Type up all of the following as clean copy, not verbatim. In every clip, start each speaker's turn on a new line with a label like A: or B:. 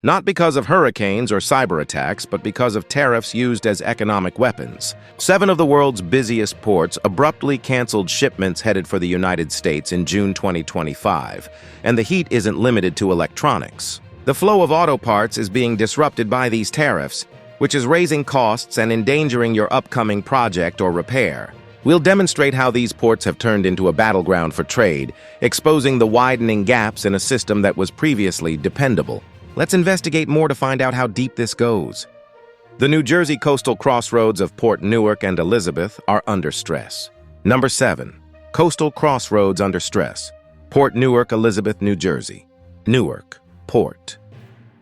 A: Not because of hurricanes or cyber attacks, but because of tariffs used as economic weapons. 7 of the world's busiest ports abruptly canceled shipments headed for the United States in June 2025, and the heat isn't limited to electronics. The flow of auto parts is being disrupted by these tariffs, which is raising costs and endangering your upcoming project or repair. We'll demonstrate how these ports have turned into a battleground for trade, exposing the widening gaps in a system that was previously dependable. Let's investigate more to find out how deep this goes. The New Jersey coastal crossroads of Port Newark and Elizabeth are under stress. Number 7. Coastal crossroads under stress. Port Newark, Elizabeth, New Jersey. Newark, Port.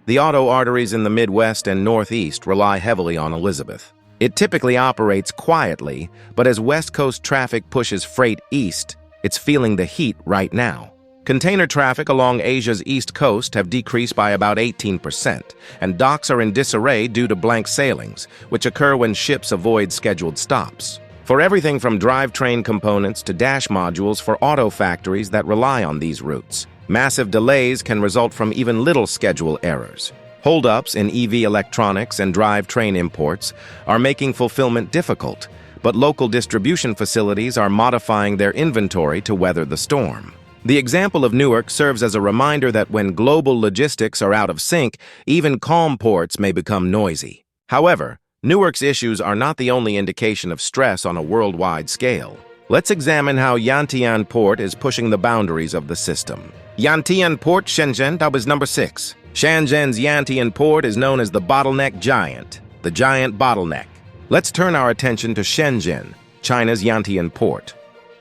A: The auto arteries in the Midwest and Northeast rely heavily on Elizabeth. It typically operates quietly, but as West Coast traffic pushes freight east, it's feeling the heat right now. Container traffic along Asia's east coast have decreased by about 18%, and docks are in disarray due to blank sailings, which occur when ships avoid scheduled stops. For everything from drivetrain components to dash modules for auto factories that rely on these routes, massive delays can result from even little schedule errors. Holdups in EV electronics and drivetrain imports are making fulfillment difficult, but local distribution facilities are modifying their inventory to weather the storm. The example of Newark serves as a reminder that when global logistics are out of sync, even calm ports may become noisy. However, Newark's issues are not the only indication of stress on a worldwide scale. Let's examine how Yantian Port is pushing the boundaries of the system. Yantian Port, Shenzhen, that was number 6. Shenzhen's Yantian Port is known as the bottleneck giant, the giant bottleneck. Let's turn our attention to Shenzhen, China's Yantian Port.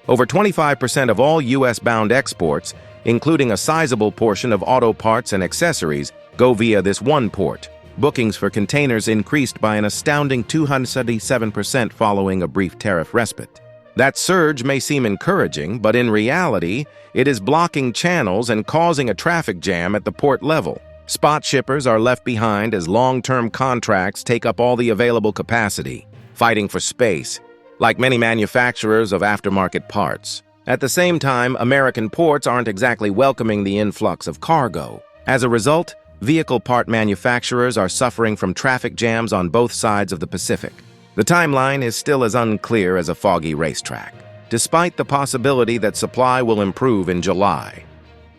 A: Over 25% of all U.S.-bound exports, including a sizable portion of auto parts and accessories, go via this one port. Bookings for containers increased by an astounding 277% following a brief tariff respite. That surge may seem encouraging, but in reality, it is blocking channels and causing a traffic jam at the port level. Spot shippers are left behind as long-term contracts take up all the available capacity, fighting for space, like many manufacturers of aftermarket parts. At the same time, American ports aren't exactly welcoming the influx of cargo. As a result, vehicle part manufacturers are suffering from traffic jams on both sides of the Pacific. The timeline is still as unclear as a foggy racetrack, despite the possibility that supply will improve in July.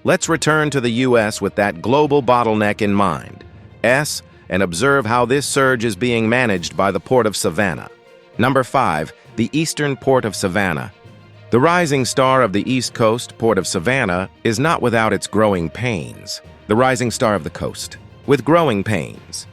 A: Let's return to the U.S. with that global bottleneck in mind, and observe how this surge is being managed by the Port of Savannah. Number 5. The Eastern Port of Savannah. The rising star of the East Coast, Port of Savannah, is not without its growing pains. The rising star of the coast, with growing pains.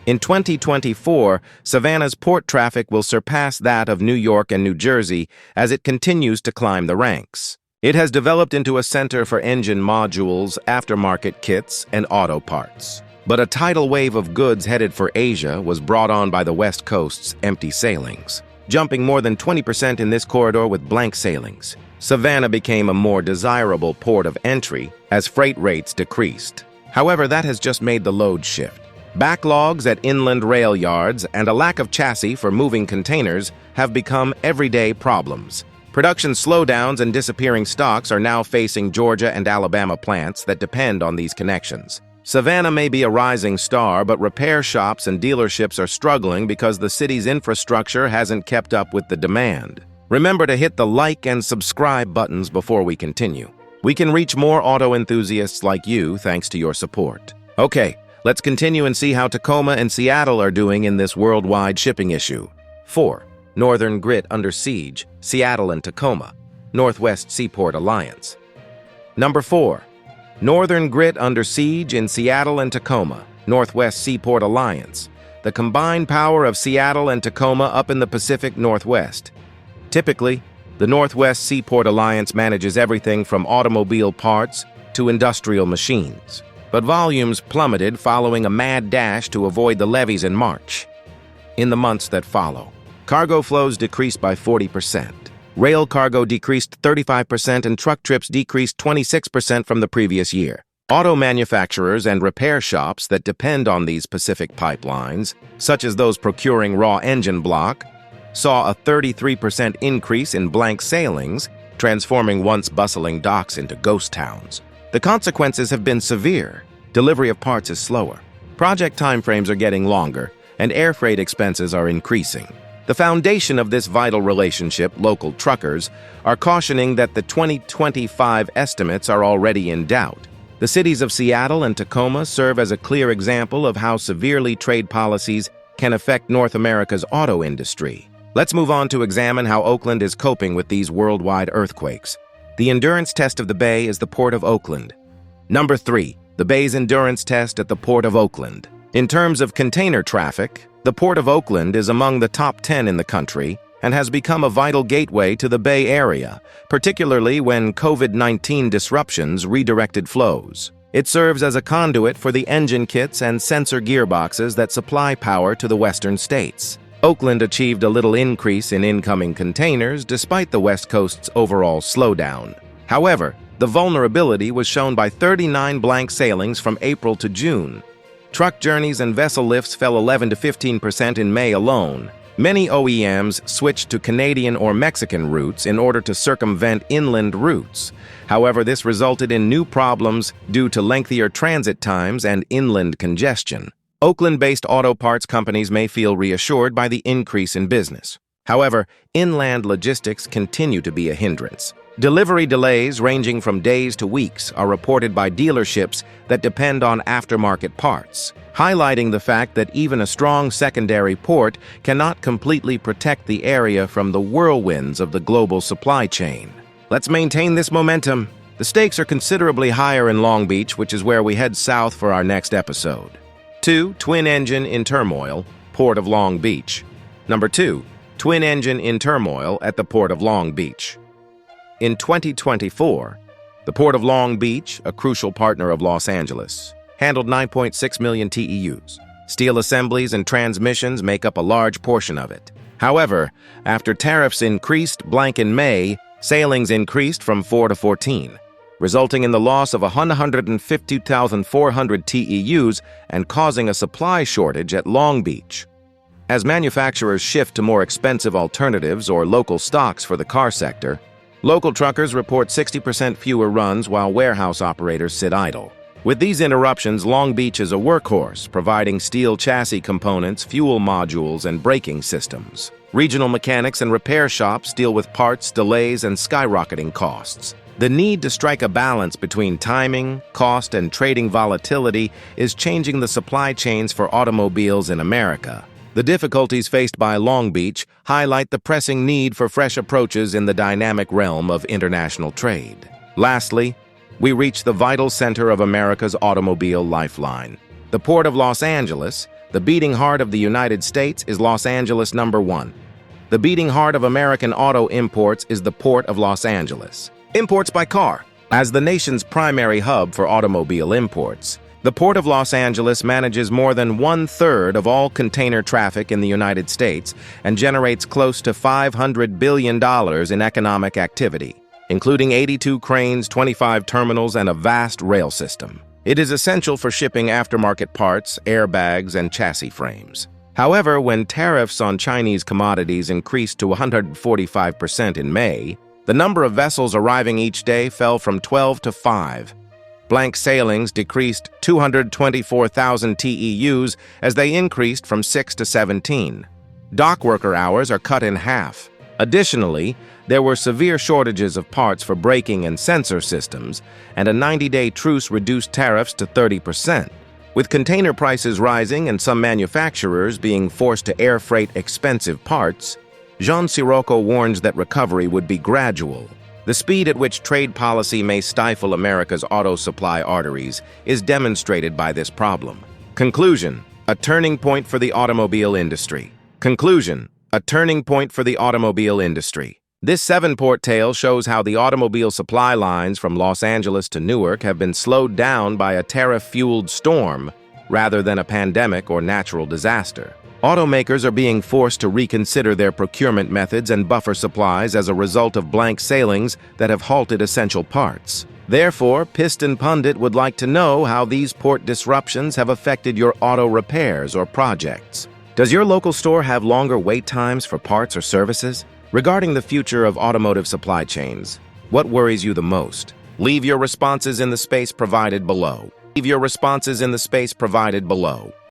A: In 2024, Savannah's port traffic will surpass that of New York and New Jersey as it continues to climb the ranks. It has developed into a center for engine modules, aftermarket kits, and auto parts. But a tidal wave of goods headed for Asia was brought on by the West Coast's empty sailings, jumping more than 20% in this corridor with blank sailings. Savannah became a more desirable port of entry as freight rates decreased. However, that has just made the load shift. Backlogs at inland rail yards and a lack of chassis for moving containers have become everyday problems. Production slowdowns and disappearing stocks are now facing Georgia and Alabama plants that depend on these connections. Savannah may be a rising star, but repair shops and dealerships are struggling because the city's infrastructure hasn't kept up with the demand. Remember to hit the like and subscribe buttons before we continue. We can reach more auto enthusiasts like you thanks to your support. Okay, let's continue and see how Tacoma and Seattle are doing in this worldwide shipping issue. 4. Northern Grit under siege, Seattle and Tacoma, Northwest Seaport Alliance. Number 4. Northern Grit under siege in Seattle and Tacoma, Northwest Seaport Alliance, the combined power of Seattle and Tacoma up in the Pacific Northwest. Typically, the Northwest Seaport Alliance manages everything from automobile parts to industrial machines. But volumes plummeted following a mad dash to avoid the levees in March. In the months that follow, cargo flows decreased by 40%. Rail cargo decreased 35% and truck trips decreased 26% from the previous year. Auto manufacturers and repair shops that depend on these Pacific pipelines, such as those procuring raw engine block, saw a 33% increase in blank sailings, transforming once bustling docks into ghost towns. The consequences have been severe. Delivery of parts is slower. Project timeframes are getting longer, and air freight expenses are increasing. The foundation of this vital relationship, local truckers, are cautioning that the 2025 estimates are already in doubt. The cities of Seattle and Tacoma serve as a clear example of how severely trade policies can affect North America's auto industry. Let's move on to examine how Oakland is coping with these worldwide earthquakes. The endurance test of the Bay is the Port of Oakland. Number 3. The Bay's endurance test at the Port of Oakland. In terms of container traffic, the Port of Oakland is among the top 10 in the country and has become a vital gateway to the Bay Area, particularly when COVID-19 disruptions redirected flows. It serves as a conduit for the engine kits and sensor gearboxes that supply power to the western states. Oakland achieved a little increase in incoming containers despite the West Coast's overall slowdown. However, the vulnerability was shown by 39 blank sailings from April to June. Truck journeys and vessel lifts fell 11 to 15% in May alone. Many OEMs switched to Canadian or Mexican routes in order to circumvent inland routes. However, this resulted in new problems due to lengthier transit times and inland congestion. Oakland-based auto parts companies may feel reassured by the increase in business. However, inland logistics continue to be a hindrance. Delivery delays ranging from days to weeks are reported by dealerships that depend on aftermarket parts, highlighting the fact that even a strong secondary port cannot completely protect the area from the whirlwinds of the global supply chain. Let's maintain this momentum. The stakes are considerably higher in Long Beach, which is where we head south for our next episode. 2. Twin engine in turmoil, Port of Long Beach. Number 2. Twin engine in turmoil at the Port of Long Beach. In 2024, the Port of Long Beach, a crucial partner of Los Angeles, handled 9.6 million TEUs. Steel assemblies and transmissions make up a large portion of it. However, after tariffs increased in May, sailings increased from 4 to 14, resulting in the loss of 150,400 TEUs and causing a supply shortage at Long Beach. As manufacturers shift to more expensive alternatives or local stocks for the car sector, local truckers report 60% fewer runs while warehouse operators sit idle. With these interruptions, Long Beach is a workhorse, providing steel chassis components, fuel modules, and braking systems. Regional mechanics and repair shops deal with parts, delays, and skyrocketing costs. The need to strike a balance between timing, cost, and trading volatility is changing the supply chains for automobiles in America. The difficulties faced by Long Beach highlight the pressing need for fresh approaches in the dynamic realm of international trade. Lastly, we reach the vital center of America's automobile lifeline. The Port of Los Angeles, the beating heart of the United States, is Los Angeles number 1. The beating heart of American auto imports is the Port of Los Angeles. Imports by car. As the nation's primary hub for automobile imports, the Port of Los Angeles manages more than 1/3 of all container traffic in the United States and generates close to $500 billion in economic activity, including 82 cranes, 25 terminals, and a vast rail system. It is essential for shipping aftermarket parts, airbags, and chassis frames. However, when tariffs on Chinese commodities increased to 145% in May, the number of vessels arriving each day fell from 12 to 5. Blank sailings decreased 224,000 TEUs as they increased from 6 to 17. Dock worker hours are cut in half. Additionally, there were severe shortages of parts for braking and sensor systems, and a 90-day truce reduced tariffs to 30%. With container prices rising and some manufacturers being forced to air freight expensive parts, Jean Sirocco warns that recovery would be gradual. The speed at which trade policy may stifle America's auto supply arteries is demonstrated by this problem. Conclusion: a turning point for the automobile industry. Conclusion: a turning point for the automobile industry. This 7-port tale shows how the automobile supply lines from Los Angeles to Newark have been slowed down by a tariff-fueled storm rather than a pandemic or natural disaster. Automakers are being forced to reconsider their procurement methods and buffer supplies as a result of blank sailings that have halted essential parts. Therefore, Piston Pundit would like to know how these port disruptions have affected your auto repairs or projects. Does your local store have longer wait times for parts or services? Regarding the future of automotive supply chains, what worries you the most? Leave your responses in the space provided below. Leave your responses in the space provided below.